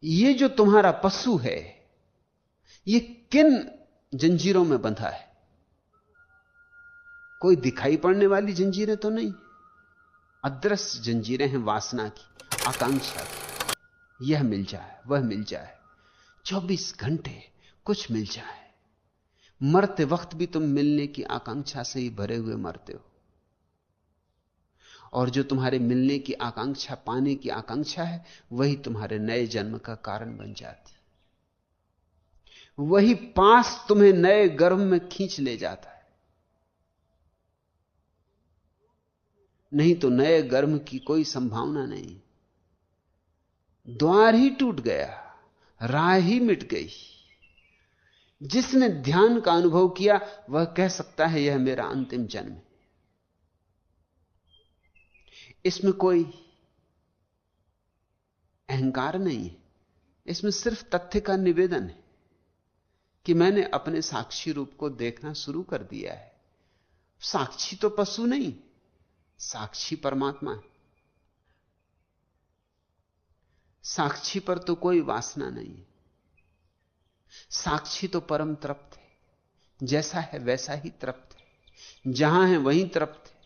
ये जो तुम्हारा पशु है, ये किन जंजीरों में बंधा है? कोई दिखाई पड़ने वाली जंजीरें तो नहीं, अदृश्य जंजीरें हैं वासना की, आकांक्षा की। यह मिल जाए, वह मिल जाए, 24 घंटे कुछ मिल जाए। मरते वक्त भी तुम मिलने की आकांक्षा से ही भरे हुए मरते हो। और जो तुम्हारे मिलने की आकांक्षा, पाने की आकांक्षा है, वही तुम्हारे नए जन्म का कारण बन जाती। वही पास तुम्हें नए गर्भ में खींच ले जाता है। नहीं तो नए गर्भ की कोई संभावना नहीं। द्वार ही टूट गया, राह ही मिट गई। जिसने ध्यान का अनुभव किया वह कह सकता है यह मेरा अंतिम जन्म है। इसमें कोई अहंकार नहीं है, इसमें सिर्फ तथ्य का निवेदन है कि मैंने अपने साक्षी रूप को देखना शुरू कर दिया है। साक्षी तो पशु नहीं, साक्षी परमात्मा है। साक्षी पर तो कोई वासना नहीं है। साक्षी तो परम तृप्त है, जैसा है वैसा ही तृप्त है, जहां है वहीं तृप्त है।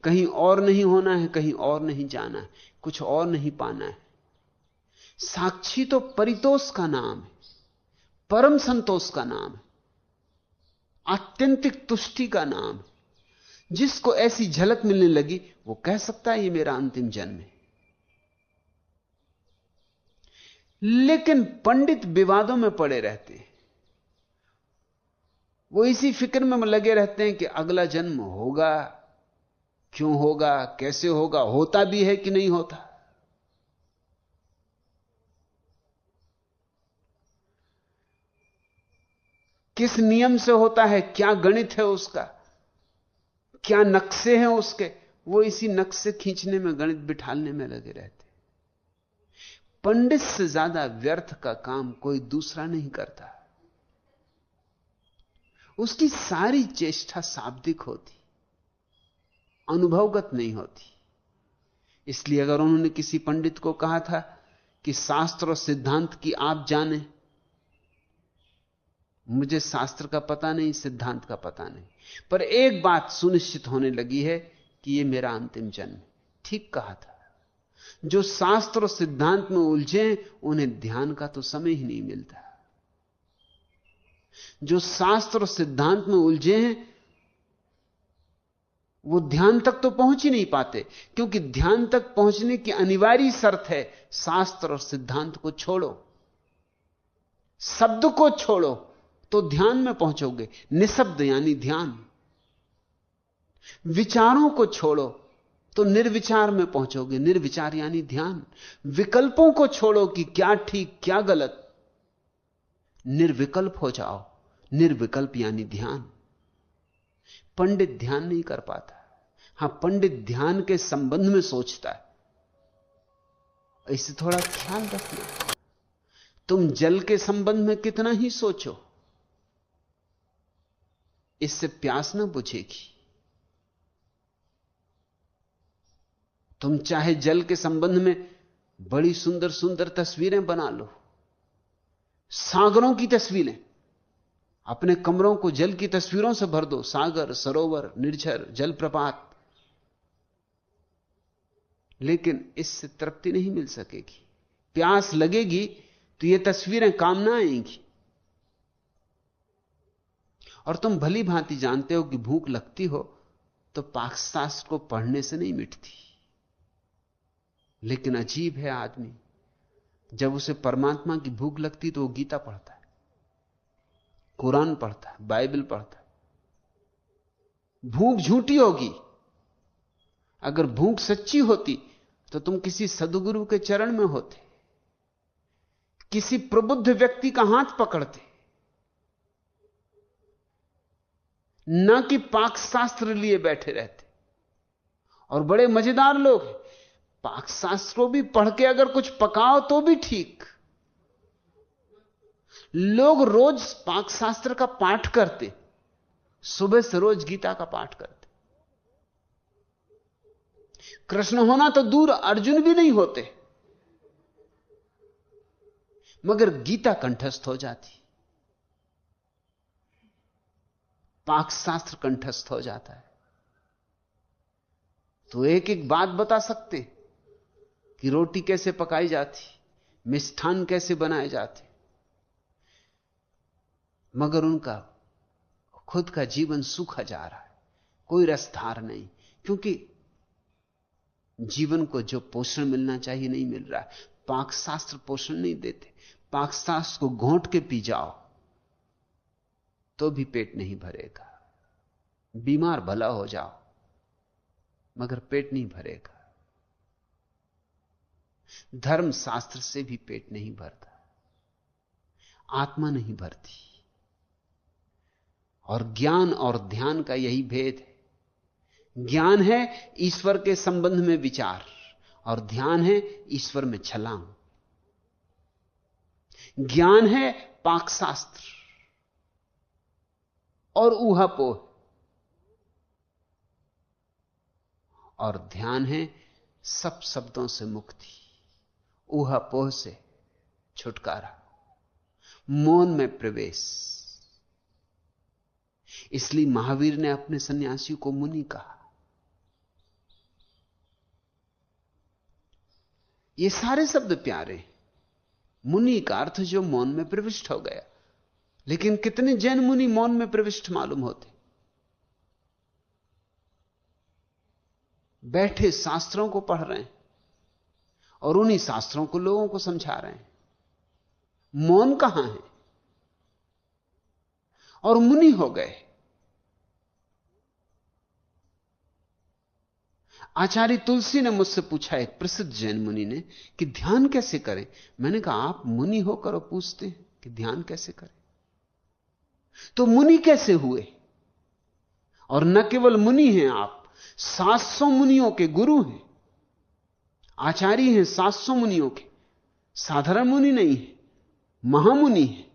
कहीं और नहीं होना है, कहीं और नहीं जाना है, कुछ और नहीं पाना है। साक्षी तो परितोष का नाम है, परम संतोष का नाम है, आत्यंतिक तुष्टि का नाम है। जिसको ऐसी झलक मिलने लगी वो कह सकता है ये मेरा अंतिम जन्म है। लेकिन पंडित विवादों में पड़े रहते हैं। वो इसी फिक्र में लगे रहते हैं कि अगला जन्म होगा, क्यों होगा, कैसे होगा, होता भी है कि नहीं होता। किस नियम से होता है, क्या गणित है उसका, क्या नक्शे हैं उसके। वो इसी नक्शे खींचने में, गणित बिठालने में लगे रहते। पंडित से ज्यादा व्यर्थ का काम कोई दूसरा नहीं करता। उसकी सारी चेष्टा शाब्दिक होती, अनुभवगत नहीं होती। इसलिए अगर उन्होंने किसी पंडित को कहा था कि शास्त्र और सिद्धांत की आप जाने, मुझे शास्त्र का पता नहीं, सिद्धांत का पता नहीं, पर एक बात सुनिश्चित होने लगी है कि यह मेरा अंतिम जन्म। ठीक कहा था। जो शास्त्र और सिद्धांत में उलझे उन्हें ध्यान का तो समय ही नहीं मिलता। जो शास्त्र और सिद्धांत में उलझे हैं वो ध्यान तक तो पहुंच ही नहीं पाते, क्योंकि ध्यान तक पहुंचने की अनिवार्य शर्त है शास्त्र और सिद्धांत को छोड़ो, शब्द को छोड़ो, तो ध्यान में पहुंचोगे। निशब्द यानी ध्यान। विचारों को छोड़ो तो निर्विचार में पहुंचोगे, निर्विचार यानी ध्यान। विकल्पों को छोड़ो कि क्या ठीक क्या गलत, निर्विकल्प हो जाओ, निर्विकल्प यानी ध्यान। पंडित ध्यान नहीं कर पाता। हां, पंडित ध्यान के संबंध में सोचता है। इसे थोड़ा ख्याल रखना। तुम जल के संबंध में कितना ही सोचो, इससे प्यास न बुझेगी। तुम चाहे जल के संबंध में बड़ी सुंदर सुंदर तस्वीरें बना लो, सागरों की तस्वीरें, अपने कमरों को जल की तस्वीरों से भर दो, सागर, सरोवर, निर्झर, जलप्रपात, लेकिन इससे तृप्ति नहीं मिल सकेगी। प्यास लगेगी तो ये तस्वीरें काम ना आएंगी। और तुम भली भांति जानते हो कि भूख लगती हो तो पाकशास्त्र को पढ़ने से नहीं मिटती। लेकिन अजीब है आदमी, जब उसे परमात्मा की भूख लगती तो वो गीता पढ़ता है, कुरान पढ़ता है, बाइबल पढ़ता है। भूख झूठी होगी। अगर भूख सच्ची होती तो तुम किसी सद्गुरु के चरण में होते, किसी प्रबुद्ध व्यक्ति का हाथ पकड़ते, ना कि पाकशास्त्र लिए बैठे रहते। और बड़े मजेदार लोग हैं, पाकशास्त्र भी पढ़ के अगर कुछ पकाओ तो भी ठीक। लोग रोज पाकशास्त्र का पाठ करते, सुबह से रोज गीता का पाठ करते। कृष्ण होना तो दूर, अर्जुन भी नहीं होते। मगर गीता कंठस्थ हो जाती, पाक शास्त्र कंठस्थ हो जाता है। तो एक एक बात बता सकते कि रोटी कैसे पकाई जाती, मिष्ठान कैसे बनाए जाते, मगर उनका खुद का जीवन सूखा जा रहा है, कोई रसधार नहीं, क्योंकि जीवन को जो पोषण मिलना चाहिए नहीं मिल रहा है। पाक शास्त्र पोषण नहीं देते। पाक शास्त्र को घोंट के पी जाओ तो भी पेट नहीं भरेगा, बीमार भला हो जाओ मगर पेट नहीं भरेगा। धर्म शास्त्र से भी पेट नहीं भरता, आत्मा नहीं भरती। और ज्ञान और ध्यान का यही भेद है। ज्ञान है ईश्वर के संबंध में विचार, और ध्यान है ईश्वर में छलांग। ज्ञान है पाकशास्त्र और ऊहापोह, और ध्यान है सब शब्दों से मुक्ति, ऊहापोह से छुटकारा, मौन में प्रवेश। इसलिए महावीर ने अपने सन्यासियों को मुनि कहा। ये सारे शब्द प्यारे। मुनि का अर्थ जो मौन में प्रविष्ट हो गया। लेकिन कितने जैन मुनि मौन में प्रविष्ट मालूम होते? बैठे शास्त्रों को पढ़ रहे हैं और उन्हीं शास्त्रों को लोगों को समझा रहे हैं। मौन कहां है? और मुनि हो गए। आचार्य तुलसी ने मुझसे पूछा, एक प्रसिद्ध जैन मुनि ने, कि ध्यान कैसे करें। मैंने कहा आप मुनि होकर और पूछते हैं कि ध्यान कैसे करें? तो मुनि कैसे हुए? और न केवल मुनि हैं आप, 700 मुनियों के गुरु हैं, आचार्य हैं 700 मुनियों के। साधारण मुनि नहीं है, महामुनि है।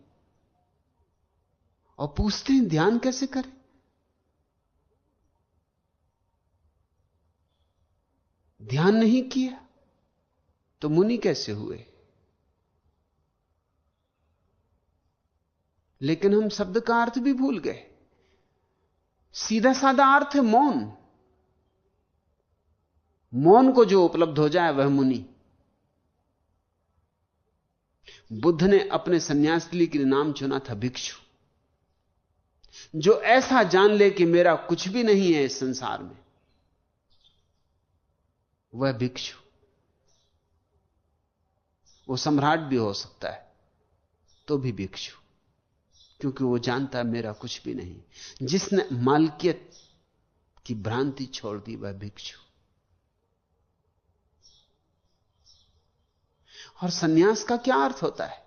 और पूछते हैं ध्यान कैसे करें? ध्यान नहीं किया तो मुनि कैसे हुए? लेकिन हम शब्द का अर्थ भी भूल गए। सीधा साधा अर्थ है मौन। मौन को जो उपलब्ध हो जाए वह मुनि। बुद्ध ने अपने सन्यास के लिए नाम चुना था भिक्षु। जो ऐसा जान ले कि मेरा कुछ भी नहीं है इस संसार में, वह भिक्षु। वो सम्राट भी हो सकता है तो भी भिक्षु, क्योंकि वो जानता है मेरा कुछ भी नहीं। जिसने मालकियत की भ्रांति छोड़ दी वह भिक्षु। और सन्यास का क्या अर्थ होता है?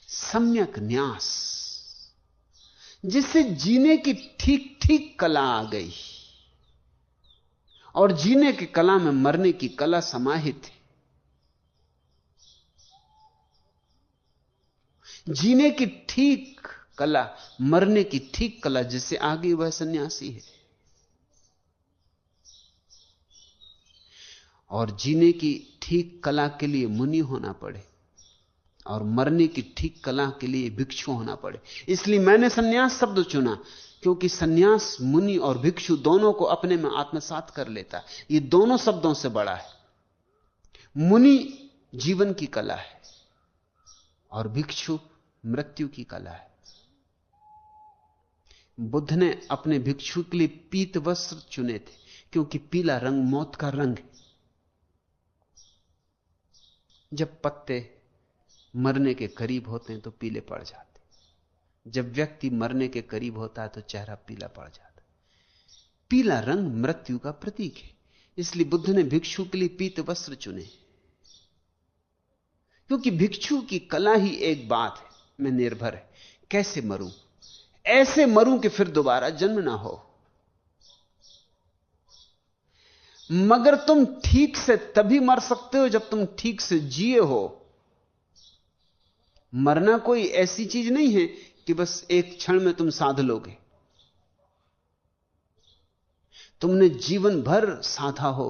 सम्यक न्यास, जिससे जीने की ठीक ठीक कला आ गई, और जीने की कला में मरने की कला समाहित है। जीने की ठीक कला, मरने की ठीक कला जिससे आ गई वह सन्यासी है। और जीने की ठीक कला के लिए मुनि होना पड़े और मरने की ठीक कला के लिए भिक्षु होना पड़े। इसलिए मैंने सन्यास शब्द चुना, क्योंकि सन्यास मुनि और भिक्षु दोनों को अपने में आत्मसात कर लेता है। ये दोनों शब्दों से बड़ा है। मुनि जीवन की कला है और भिक्षु मृत्यु की कला है। बुद्ध ने अपने भिक्षु के लिए पीत वस्त्र चुने थे, क्योंकि पीला रंग मौत का रंग है। जब पत्ते मरने के करीब होते हैं तो पीले पड़ जाते। जब व्यक्ति मरने के करीब होता है तो चेहरा पीला पड़ जाता है। पीला रंग मृत्यु का प्रतीक है। इसलिए बुद्ध ने भिक्षु के लिए पीत वस्त्र चुने, क्योंकि भिक्षु की कला ही एक बात में निर्भर है, कैसे मरूं? ऐसे मरूं कि फिर दोबारा जन्म ना हो। मगर तुम ठीक से तभी मर सकते हो जब तुम ठीक से जिए हो। मरना कोई ऐसी चीज नहीं है कि बस एक क्षण में तुम साध लोगे। तुमने जीवन भर साधा हो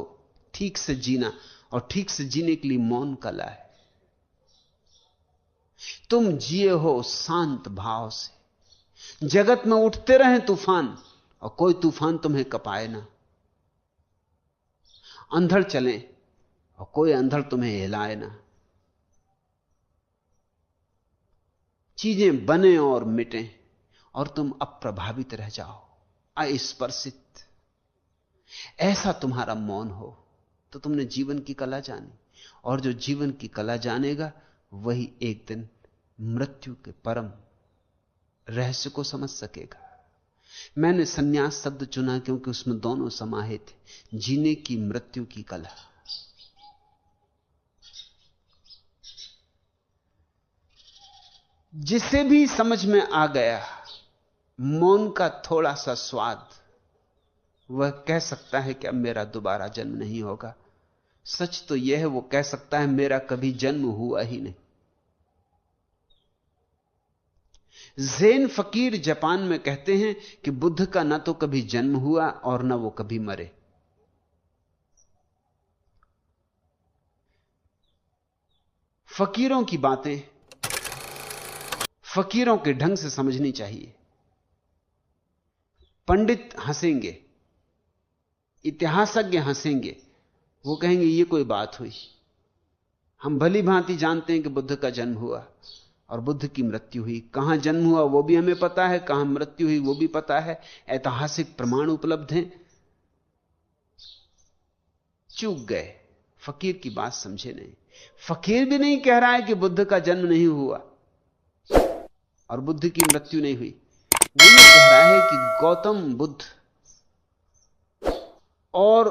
ठीक से जीना, और ठीक से जीने के लिए मौन कला है। तुम जिए हो शांत भाव से। जगत में उठते रहे तूफान और कोई तूफान तुम्हें कपाए ना। अंधड़ चले और कोई अंधड़ तुम्हें हिलाए ना। चीजें बने और मिटें और तुम अप्रभावित रह जाओ, अस्पर्शित। ऐसा तुम्हारा मौन हो तो तुमने जीवन की कला जानी। और जो जीवन की कला जानेगा वही एक दिन मृत्यु के परम रहस्य को समझ सकेगा। मैंने सन्यास शब्द चुना क्योंकि उसमें दोनों समाहित थे, जीने की, मृत्यु की कला। जिसे भी समझ में आ गया मौन का थोड़ा सा स्वाद, वह कह सकता है कि अब मेरा दोबारा जन्म नहीं होगा। सच तो यह है, वो कह सकता है मेरा कभी जन्म हुआ ही नहीं। ज़ेन फकीर जापान में कहते हैं कि बुद्ध का ना तो कभी जन्म हुआ और ना वो कभी मरे। फकीरों की बातें फकीरों के ढंग से समझनी चाहिए। पंडित हंसेंगे, इतिहासज्ञ हंसेंगे, वो कहेंगे ये कोई बात हुई। हम भली भांति जानते हैं कि बुद्ध का जन्म हुआ और बुद्ध की मृत्यु हुई। कहां जन्म हुआ वो भी हमें पता है, कहां मृत्यु हुई वो भी पता है, ऐतिहासिक प्रमाण उपलब्ध हैं। चूक गए, फकीर की बात समझे नहीं। फकीर भी नहीं कह रहा है कि बुद्ध का जन्म नहीं हुआ और बुद्ध की मृत्यु नहीं हुई। वो ये कह रहा है कि गौतम बुद्ध और